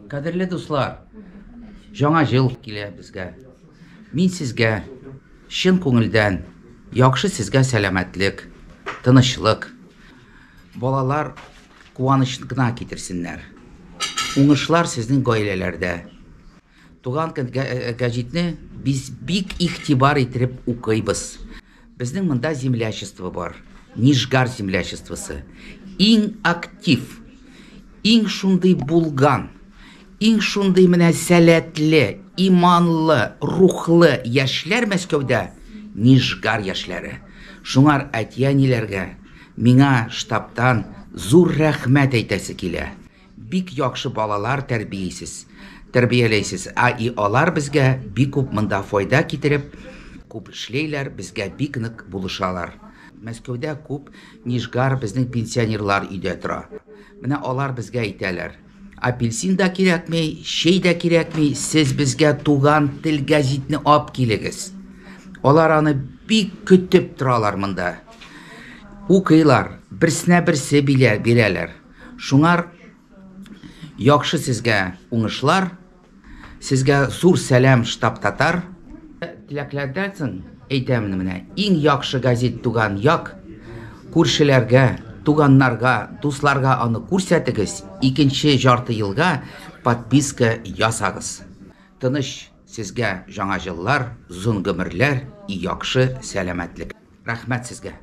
Кадерле дуслар, жаңа жыл килә безгә. Мин сезгә чын күңелдән яхшы сезгә сәламәтлек, тынычлык, балалар куаныч кына китерсеннәр. Уңышлар сезнең гаиләләрдә. Туган көн гәҗитне без бик игътибар итеп укыйбыз. Безнең монда землячество бар. Нижгар землячествосы. Иң актив, иң шундый булган, иң шундый менә сәләтле, иманлы, рухлы яшьләр Мәскәүдә Нижгар яшьләре. Шуңар әтиәниләргә миңа штабтан зур рәхмәт әйтәсе килә. Бик яхшы балалар тәрбияләйсез. Алар безгә бик күп монда файда китереп, күп эшләйләр, безгә бик нык булышалар. Мәскәүдә күп Нижгар безнең пенсионерлар өйдә тора. Менә алар безгә әйтәләр: апельсин да кирәкми, чәй дә кирәкми, сез безгә туган тел гәзитне алып килегез. Алар аны бик көтеп торалар монда. Укыйлар, берсенә берсе бирәләр. Шуңар яхшы сезгә уңышлар, сезгә зур сәлам штаб татар. Теләкләрдән соң әйтәмен менә, иң яхшы газет туган як, күршеләргә, туганнарга, дусларга аны күрсәтегез, икенче жарты елга подписка ясагыз. Тыныч сезгә жаңа җыллар, озын гомерләр, яхшы сәламәтлек. Рәхмәт сезгә.